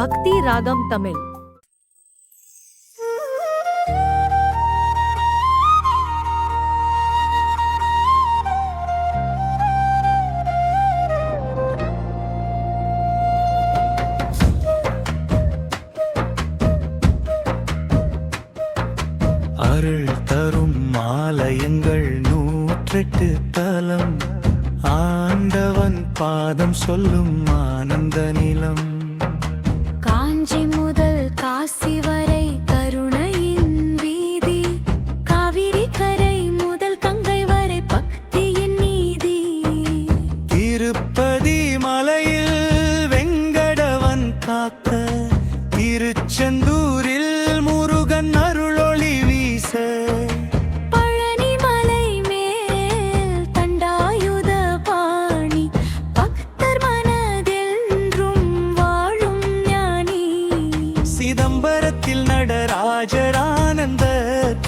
பக்தி ராகம் தமிழ். அருள் தரும் ஆலயங்கள் 108 தலம், ஆண்டவன் பாதம் சொல்லும் ஆனந்த நிலம். காஞ்சி முதல் காசி வரை கருணையின் வீதி, காவிரி கரை முதல் கங்கை வரை பக்தியின் நீதி. திருப்பதி மலையில் வெங்கடவன் காக்க, திருச்செந்தூரில் முருகன் அருளொளி வீச, பழனி மலை மேல் தண்டாயுத பாணி, பக்தர் மனதென்றும் வாழும் ஞானி. சிதம்பரத்தில் நடராஜர் ஆனந்த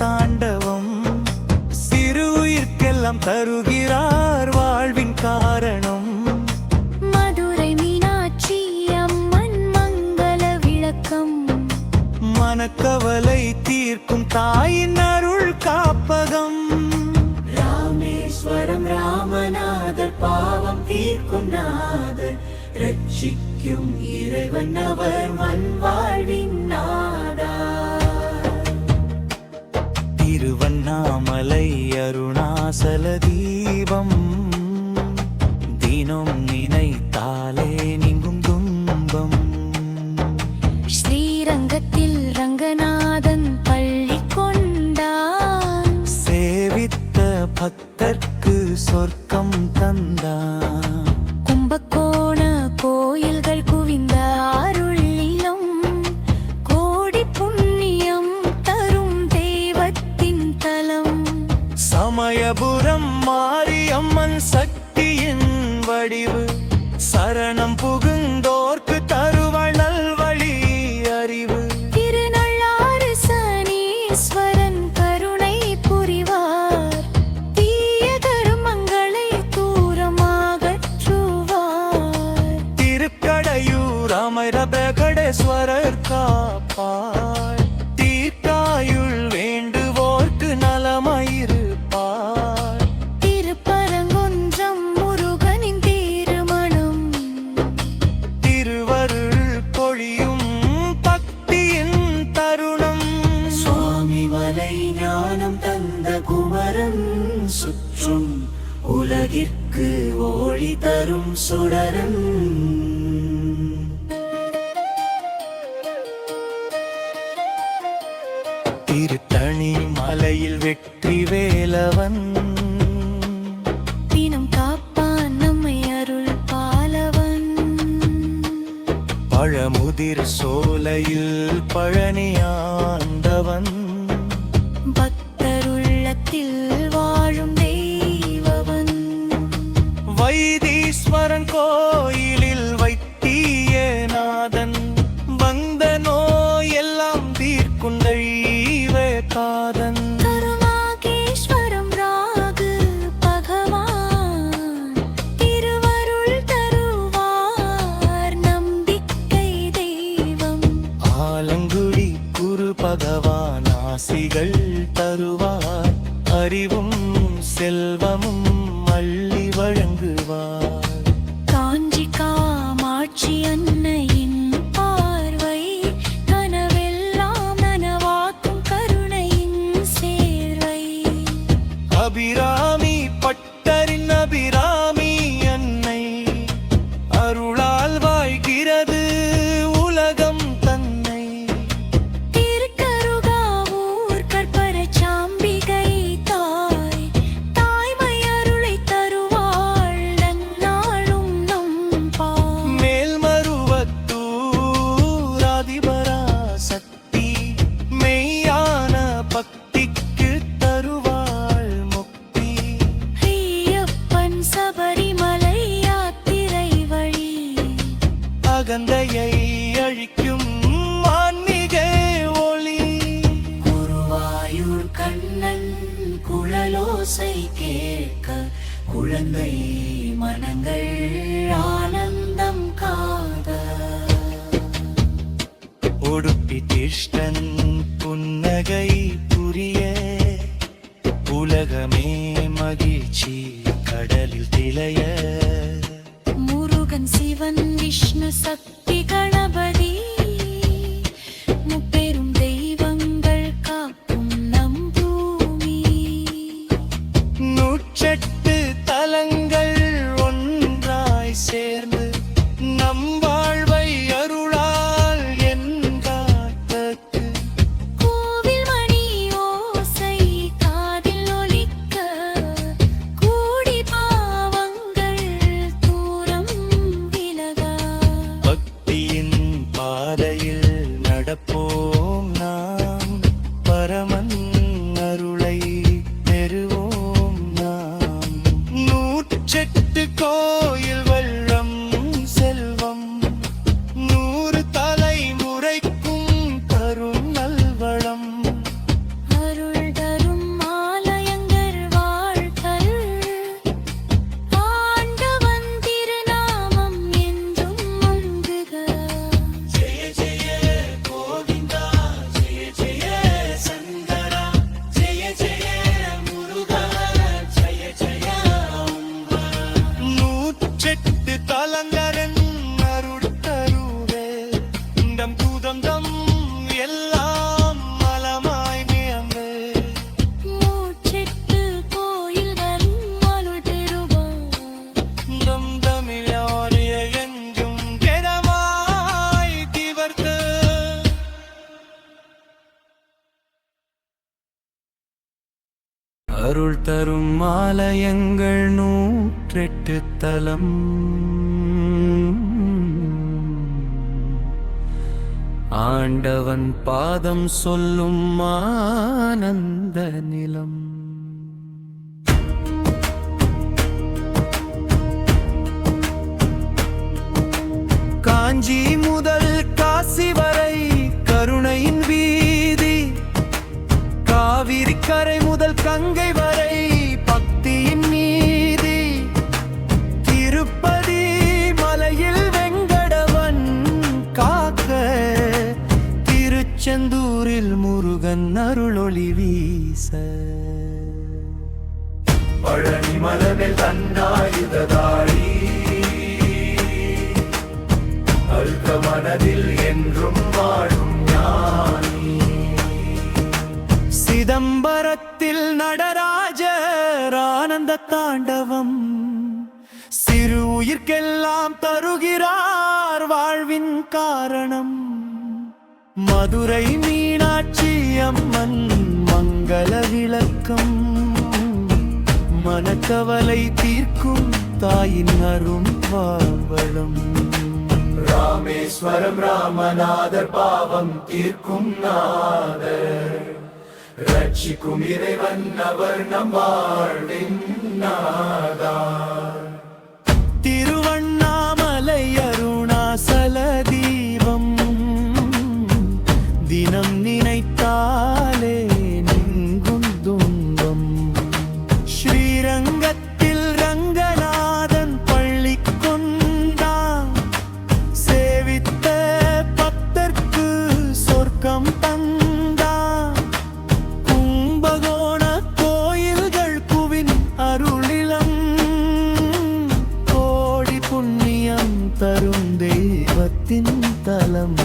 தாண்டவம், சிறு உயிர்க்கெல்லாம் தருகிறார் வாழ்வின் காரணம். மதுரை மீனாட்சி அம்மன் மங்கள விளக்கம், மனக்கவலை தீர்க்கும் தாயின் அருள் காப்பகம். ராமேஸ்வரம் ராமநாதர் பாவம் தீர்க்கும் நாதர், ரட்சிக்கும் இறைவன் அவர் மண் வாழ்வின் நாதார். திருவண்ணாமலை அருணாசல தீபம், தினம் நினைத்தாலே நீங்கும் துன்பம். ஸ்ரீரங்கத்தில் ரங்கநாதன் பள்ளி கொண்டான், சேவித்த பக்தர்க்கு சொர்க்கம் தந்தான். கும்பகோண கோயில்கள் குவிந்த அருளிலும், கோடி புண்ணியம் தரும் தெய்வத்தின் தலம். சமயபுரம் மாரியம்மன் சக்தியின் வடிவு, சரணம் புகுந்தோர்க்கு தருவாள் நல்வழி அறிவு. திருநள்ளாறு சனீஸ்வரன் கருணை புரிவார், தீய கருமங்களை தூரமாகற்றுவார். திருக்கடையூர் அமர பிரகடேஸ்வரர் காப்பார், தீர்க்காயுள் வேண்டுவோர்க்கு நலமாயிருப்பார். திருப்பரங்குன்றம் முருகனின் திருமணம், திருவருள் பொழியும் பக்தியின் தருணம். சுவாமி மலை ஞானம் தந்த குமரன் சுற்றும், உலகிற்கு ஒளி தரும் சுடரன். திருத்தணி மலையில் வெற்றி வேலவன், தினம் காப்பான் நம்மை அருள் பாலவன். பழமுதிர் சோலையில் பழனி ஆண்டவன், பக்தருள்ளத்தில் வாழும் தெய்வவன். வைத்தீஸ்வரன் கோயிலில் வைத்தியநாதன், வந்த நோயெல்லாம் தீர்க்கும் தெய்வ காதன். கருணாகேஸ்வரம் ராகு பகவான், திருவருள் தருவார் நம்பிக்கை தெய்வம். ஆலங்குடி குரு பகவான் ஆசிகள் தருவார், அறிவும் செல்வமும் அள்ளி வழங்குவார். காஞ்சி காமாட்சி அன்னையின் பார்வை, கனவெல்லாம் நனவாக்கும் கருணையின் சேர்வை. அபிராமி பட்டரின் அபிராமி அன்னை, அருளால் வாழ்கிறது உலகம் தன்னை. திருக்கருகாவூர் கற்பரை சாம்பிகை தாய், தாய்மை அருளை தருவாள் நன்னாளும் நம்பாள். மேல்மருவத்தூர் ஆதிபரா சக்தி, மெய்யான பக்திக்கு தருவாள் முக்தி. ஐயப்பன் சபரிமலை யாத்திரை வழி, அகந்தையை அழிக்கும் ஆன்மீக ஒளி. குருவாயூர் கண்ணன் குழலோசை கேட்க, குழந்தை மனங்கள் ஆனந்தம் காத. இஷ்டன் புன்னகை புரிய உலகமே மகிழ்ச்சி கடலில் திளைய முருகன் சிவன் விஷ்ணு சக்தி கணபதி முப்பெரும் தெய்வங்கள் காக்கும் நம் பூமி. 108 தலங்கள் ஒன்றாய் சேர்ந்து நம் வாழ்வை அருளால் என்காத்தற்கு கோவில் மணி ஓசை காதில் ஒலிக்க கூடி பாவங்கள் தூரம் விலக. பக்தியின் பாதையில் நடப்போம் நாம் பரமன் அருளை பெறுவோம் நாம். 108 கோயில் வெள்ளம் செல்வம் 100 தலைமுறைக்கும் தரும் நல்வளம். அருள் தரும் ஆலயங்கள் வாழ்த்தல் ஆண்டவன் திருநாமம் என்றும் மங்குக. ஜெய ஜெய கோவிந்தா ஜெய ஜெய சங்கரா ஜெய ஜெய முருகா ஜெய ஜெய அம்பா. 108 தலங்கரன் அருட்தருவே நம் தூதம் எல்லாம் மலமாய் மேம்பே. 108 கோயில்கள் அருள் பெறுவார். நம் தமிழாரிய என்றும் திடமாய் திவர்த்து அருள் தரும் ஆலயங்கள் 108 தலம். ஆண்டவன் பாதம் சொல்லும் ஆனந்த நிலம். காஞ்சி முதல் காசி வரை கருணையின் வீதி காவிரி கரை முதல் கங்கை வரை பக்தியின் நீதி. திருப்பதி மலையில் வெங்கடவன் காக்க திருச்செந்தூரில் முருகன் அருளொளி வீச. பழனி மலரில் தன்னாயுததாரி அழுத்த மனதில் என்றும் வாழும் ஞானி. சிதம்பரத்தில் நடராஜர் ஆனந்த தாண்டவம் சிறு உயிர்க்கெல்லாம் தருகிறார் வாழ்வின் காரணம். மதுரை மீனாட்சி அம்மன் மங்கள விளக்கம் மனக்கவலை தீர்க்கும் தாயின் அரும் பாவளம். ராமேஸ்வரம் ராமநாதர் பாவம் தீர்க்கும் நாதர் ரட்சிக்கும் இறைவன் அவர் நம் வாழ்வின் நாதார். திருவண்ணாமலை அருணாசல தீபம் தினம் நினைத்தாலே நீங்கும் துன்பம். ஸ்ரீரங்கத்தில் ரங்கநாதன் பள்ளி கொண்டான் சேவித்த பக்தர்க்கு சொர்க்கம் தந்தான். கும்பகோண கோயில்கள் குவின் அருளிலம் கோடி புண்ணியம் தரும் தெய்வத்தின் தலம்.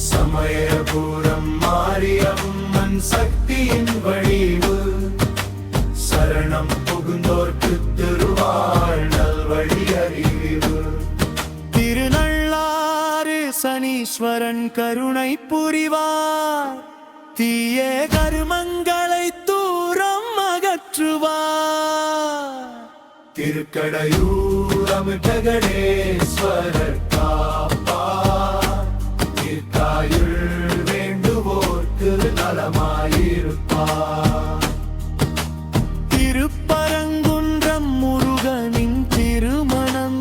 சமயபுரம் மாரியம்மன் சக்தியின் வழிவு சரணம் புகுந்தோர்க்கு திருவாழ் நல்வழி அறிவு. திருநள்ளாறு சனீஸ்வரன் கருணை புரிவார் தீய கருமங்களை தூரம் அகற்றுவார். திருக்கடையூர் அமிர்தகணேஸ்வரர் காப்பார் திருக்காயுள் வேண்டுவோர்க்கு நலமாயிருப்பார். திருப்பரங்குன்றம் முருகனின் திருமணம்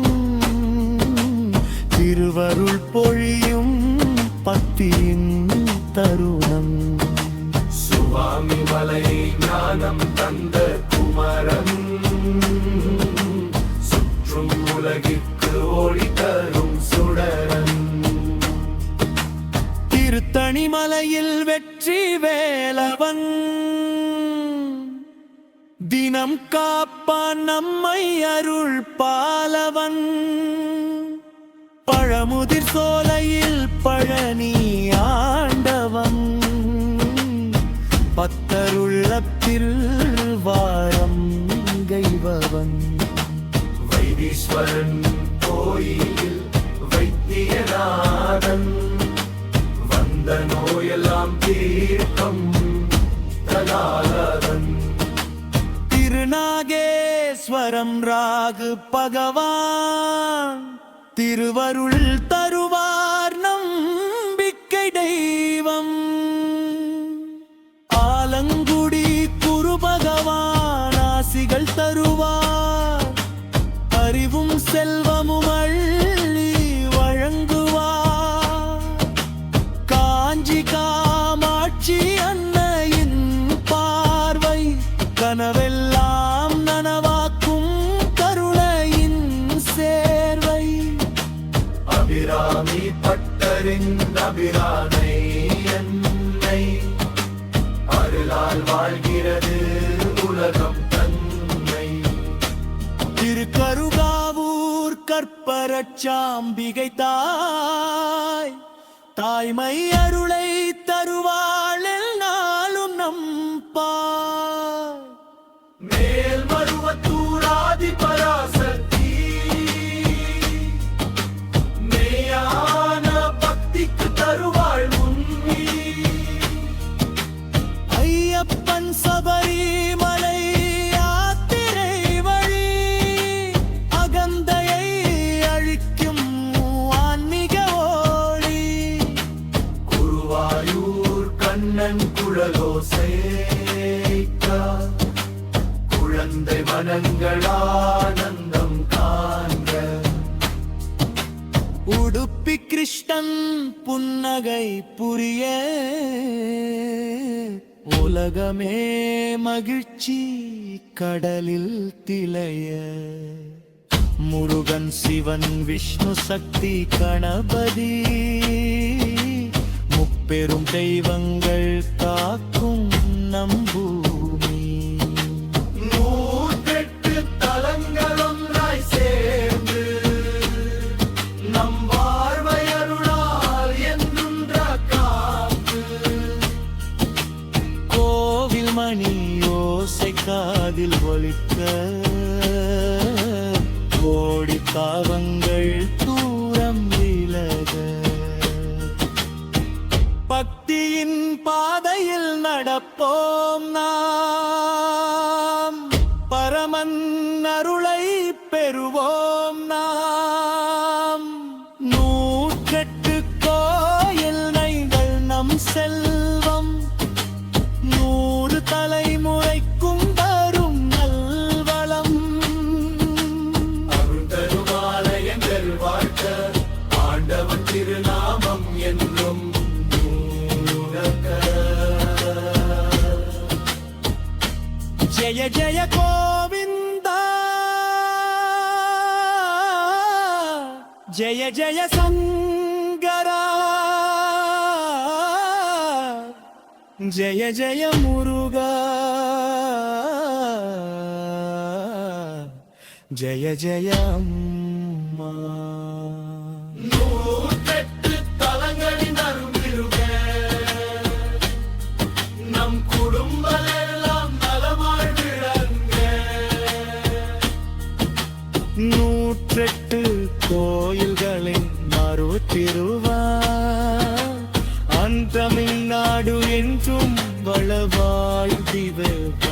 திருவருள் பொழியும் பக்தியின் தருணம். சுவாமி மலை ஞானம் தந்த குமரன் சுற்றும் உலகிற்கு ஒளி தரும் சுடரன். திருத்த பழனிமலையில் வெற்றி வேலவன் தினம் காப்பான் நம்மை அருள் பாலவன் பழமுதிர் சோலையில் பழனி ஆண்டவன் பத்தருள்ளத்தில் வாரம் கைவவன் வைத்தீஸ்வரன் கோயில் வைத்தியநாதன் வந்த நோயெல்லாம் தீர்க்கம் தலாலதன் திருநாகேஸ்வரம் ராகு பகவான் திருவருள் தருவார் நம்பிக்கை தெய்வம் ஆலங்குடி குரு பகவான் ஆசிகள் தருவார் அறிவும் செல்வமும் அள்ளி வழங்குவார் காஞ்சி காமாட்சி அன்னையின் பார்வை கனவெல்லாம் நனவாக்கும் கருணையின் சேர்வை அபிராமி பட்டரின் அபிரானை என்னை அருளால் வாழ்கிறது உலகம் தன்னை திருக்கருகாவூர் கற்பரச்சாம்பிகை தாய் தாய்மை அருளை தருவாள் நாளும் நம்பாய் மேல் மருவத்தூராதி பராசக்தி மேயான பக்திக்கு தருவாள் முன்னி ஐயப்பன் சபரிமலை யாத்திரை வழி அகந்தையை அழிக்கும் ஆன்மீக ஓடி குருவாயூர் கண்ணன் குழலோசைக்க குழந்தை மனங்கள் ஆனந்தம் காண்க உடுப்பி கிருஷ்ணன் புன்னகை புரிய உலகமே மகிழ்ச்சி கடலில் திளைய முருகன் சிவன் விஷ்ணு சக்தி கணபதி முப்பெரும் தெய்வங்கள் காக்கும் நம்பூமி நூற்றெட்டு தலங்களும் சேர்ந்து நம் வாழ்வை அருளால் என்றுன்ற காப்பு கோவில் மணி ஓசை காதில் ஒலிக்க கோடி பாவங்கள் தூரம் விலக பக்தியின் பாதையில் நடப்போம் நாம் பரமன் அருளை பெறுவோம் நாம் நூற்றெட்டு கோயில் நைகள் நம் செல்வம் 100 தலைமுறைக்கும் வரும் நல்வளம் அருள் தருமாலயங்கள் வாழ்க்க ஆண்டவன் திருநாமம் என்றும் ஜெய ஜெய கோவிந்தா ஜெய ஜெய சங்கரா ஜெய ஜெய முருகா ஜெய ஜெய அம்மா நூற்றெட்டு தலங்களின் அருள்மிருக நம் குடும்பமெல்லாம் நலமாய் விளங்க 108 கோயில்களின் மறுதிருவார் தமிழ்நாடு என்றும் வளவாய் திகழ